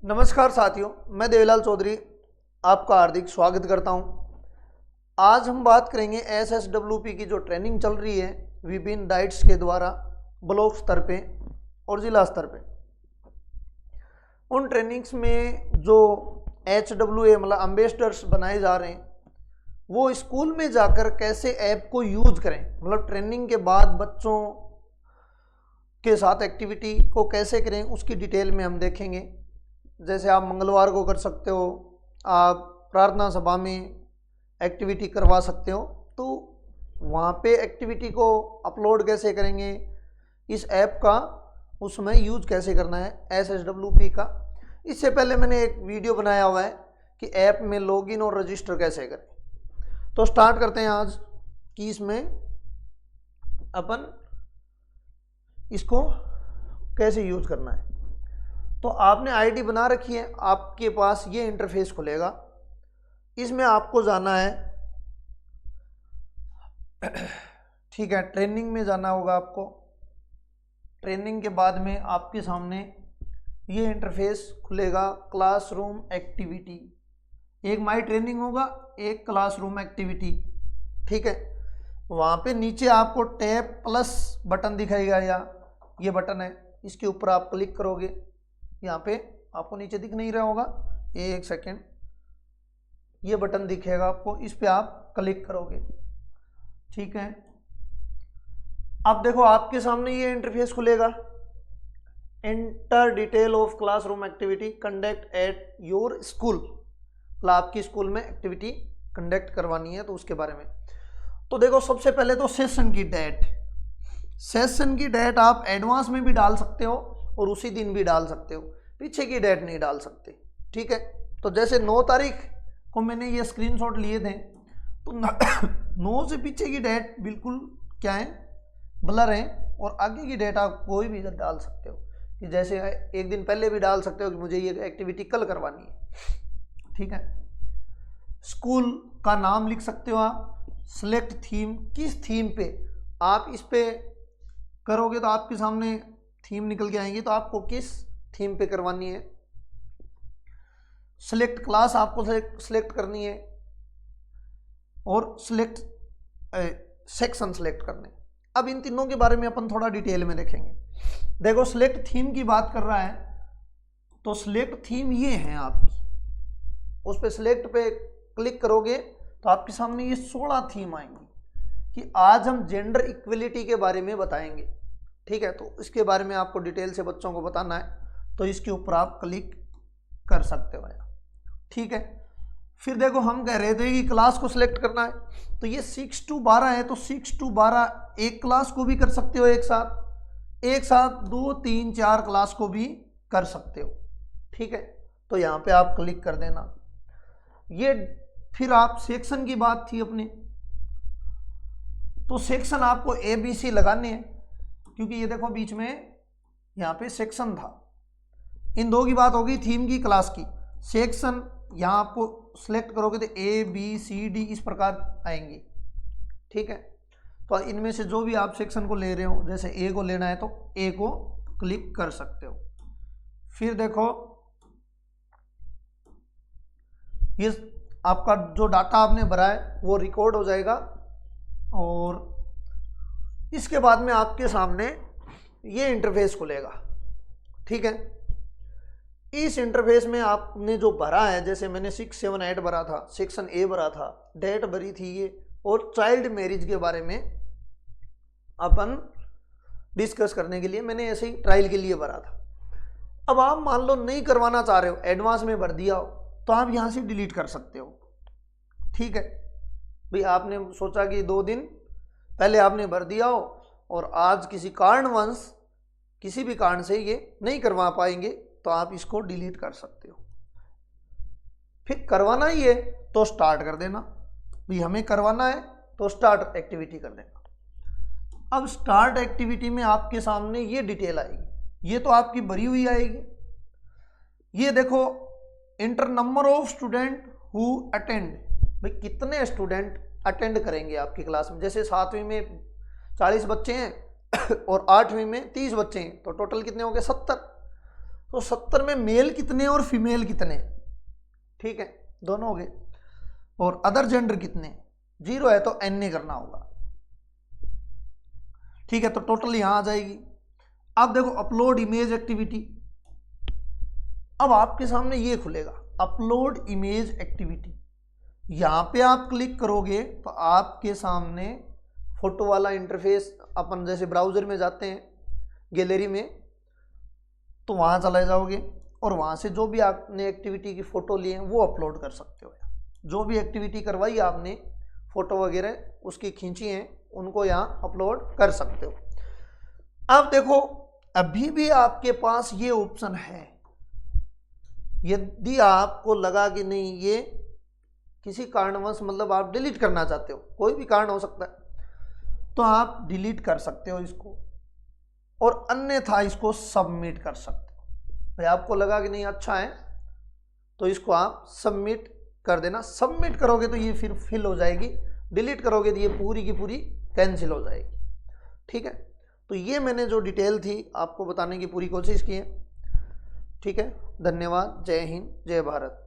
नमस्कार साथियों, मैं देवीलाल चौधरी आपका हार्दिक स्वागत करता हूं। आज हम बात करेंगे एसएसडब्ल्यूपी की जो ट्रेनिंग चल रही है विभिन्न डाइट्स के द्वारा ब्लॉक स्तर पे और जिला स्तर पे। उन ट्रेनिंग्स में जो HWA मतलब एम्बेसडर्स बनाए जा रहे हैं वो स्कूल में जाकर कैसे ऐप को यूज करें, मतलब ट्रेनिंग के बाद बच्चों के साथ एक्टिविटी को कैसे करें उसकी डिटेल में हम देखेंगे। जैसे आप मंगलवार को कर सकते हो, आप प्रार्थना सभा में एक्टिविटी करवा सकते हो, तो वहाँ पे एक्टिविटी को अपलोड कैसे करेंगे, इस ऐप का उसमें यूज कैसे करना है एसएसडब्ल्यूपी का। इससे पहले मैंने एक वीडियो बनाया हुआ है कि ऐप में लॉगिन और रजिस्टर कैसे करें। तो स्टार्ट करते हैं आज कि इसमें अपन इसको कैसे यूज करना है। तो आपने आईडी बना रखी है, आपके पास ये इंटरफेस खुलेगा। इसमें आपको जाना है, ठीक है, ट्रेनिंग में जाना होगा आपको। ट्रेनिंग के बाद में आपके सामने ये इंटरफेस खुलेगा, क्लासरूम एक्टिविटी। एक माई ट्रेनिंग होगा, एक क्लासरूम एक्टिविटी, ठीक है। वहाँ पे नीचे आपको टैब प्लस बटन दिखाएगा, या ये बटन है, इसके ऊपर आप क्लिक करोगे। यहाँ पे आपको नीचे दिख नहीं रहा होगा, एक सेकेंड, ये बटन दिखेगा आपको, इस पे आप क्लिक करोगे, ठीक है। अब देखो आपके सामने ये इंटरफेस खुलेगा। Enter detail of classroom activity conduct at your school, मतलब आपकी स्कूल में एक्टिविटी कंडक्ट करवानी है तो उसके बारे में। तो देखो सबसे पहले तो सेशन की डेट, सेशन की डेट आप एडवांस में भी डाल सकते हो और उसी दिन भी डाल सकते हो, पीछे की डेट नहीं डाल सकते, ठीक है। तो जैसे 9 तारीख को मैंने ये स्क्रीनशॉट लिए थे, तो 9 से पीछे की डेट बिल्कुल क्या है, ब्लर है, और आगे की डेट आप कोई भी डाल सकते हो, कि जैसे एक दिन पहले भी डाल सकते हो कि मुझे ये एक्टिविटी कल करवानी है, ठीक है। स्कूल का नाम लिख सकते हो आप। सिलेक्ट थीम, किस थीम पे आप इस पे करोगे तो आपके सामने थीम निकल के आएंगी, तो आपको किस थीम पे करवानी है। सिलेक्ट क्लास आपको सिलेक्ट करनी है, और सिलेक्ट सेक्शन सिलेक्ट करने। अब इन तीनों के बारे में अपन थोड़ा डिटेल में देखेंगे। देखो सिलेक्ट थीम की बात कर रहा है, तो सिलेक्ट थीम ये है आपकी, उस पे सिलेक्ट पे क्लिक करोगे तो आपके सामने ये 16 थीम आएंगी कि आज हम जेंडर इक्वलिटी के बारे में बताएंगे, ठीक है। तो इसके बारे में आपको डिटेल से बच्चों को बताना है, तो इसके ऊपर आप क्लिक कर सकते हो, ठीक है। फिर देखो हम कह रहे थे कि क्लास को सिलेक्ट करना है, तो ये 6 to 12 है, तो 6 to 12 एक क्लास को भी कर सकते हो, एक साथ 2, 3, 4 क्लास को भी कर सकते हो, ठीक है। तो यहाँ पे आप क्लिक कर देना। ये फिर आप सेक्शन की बात थी अपनी, तो सेक्शन आपको ABC लगाने हैं, क्योंकि ये देखो बीच में यहाँ पे सेक्शन था। इन दो की बात होगी, थीम की, क्लास की। सेक्शन यहाँ आपको सिलेक्ट करोगे तो ABCD इस प्रकार आएंगी, ठीक है। तो इनमें से जो भी आप सेक्शन को ले रहे हो, जैसे A को लेना है तो A को क्लिक कर सकते हो। फिर देखो ये आपका जो डाटा आपने भरा है वो रिकॉर्ड हो जाएगा, और इसके बाद में आपके सामने ये इंटरफेस खुलेगा, ठीक है। इस इंटरफेस में आपने जो भरा है, जैसे मैंने 6, 7, 8 भरा था, सेक्शन A भरा था, डेट भरी थी ये, और चाइल्ड मैरिज के बारे में अपन डिस्कस करने के लिए मैंने ऐसे ही ट्रायल के लिए भरा था। अब आप मान लो नहीं करवाना चाह रहे हो, एडवांस में भर दिया हो, तो आप यहाँ से डिलीट कर सकते हो, ठीक है। भाई आपने सोचा कि 2 दिन पहले आपने भर दिया हो और आज किसी कारणवश, किसी भी कारण से ये नहीं करवा पाएंगे, तो आप इसको डिलीट कर सकते हो। फिर करवाना ही है तो स्टार्ट कर देना, भाई हमें करवाना है तो स्टार्ट एक्टिविटी कर देना। अब स्टार्ट एक्टिविटी में आपके सामने ये डिटेल आएगी, ये तो आपकी भरी हुई आएगी। ये देखो inter number of student who attend, भाई कितने स्टूडेंट अटेंड करेंगे आपकी क्लास में। जैसे 7वीं में 40 बच्चे हैं और 8वीं में 30 बच्चे हैं, तो टोटल कितने हो गए, 70। तो 70 में मेल कितने और फीमेल कितने, ठीक है, दोनों हो गए। और अदर जेंडर कितने, 0 है तो NA करना होगा, ठीक है। तो टोटल यहां आ जाएगी। अब देखो अपलोड इमेज एक्टिविटी, अब आपके सामने ये खुलेगा अपलोड इमेज एक्टिविटी। यहां पे आप क्लिक करोगे तो आपके सामने फोटो वाला इंटरफेस, अपन जैसे ब्राउजर में जाते हैं गैलरी में, तो वहां चले जाओगे और वहां से जो भी आपने एक्टिविटी की फोटो ली है वो अपलोड कर सकते हो। जो भी एक्टिविटी करवाई आपने, फोटो वगैरह उसकी खींची है, उनको यहाँ अपलोड कर सकते हो। अब देखो अभी भी आपके पास ये ऑप्शन है, यदि आपको लगा कि नहीं ये किसी कारणवश मतलब आप डिलीट करना चाहते हो, कोई भी कारण हो सकता है, तो आप डिलीट कर सकते हो इसको, और अन्यथा इसको सबमिट कर सकते हो। भाई आपको लगा कि नहीं अच्छा है तो इसको आप सबमिट कर देना। सबमिट करोगे तो ये फिर फिल हो जाएगी, डिलीट करोगे तो ये पूरी की पूरी कैंसिल हो जाएगी, ठीक है। तो ये मैंने जो डिटेल थी आपको बताने की पूरी कोशिश की है, ठीक है। धन्यवाद। जय हिंद, जय भारत।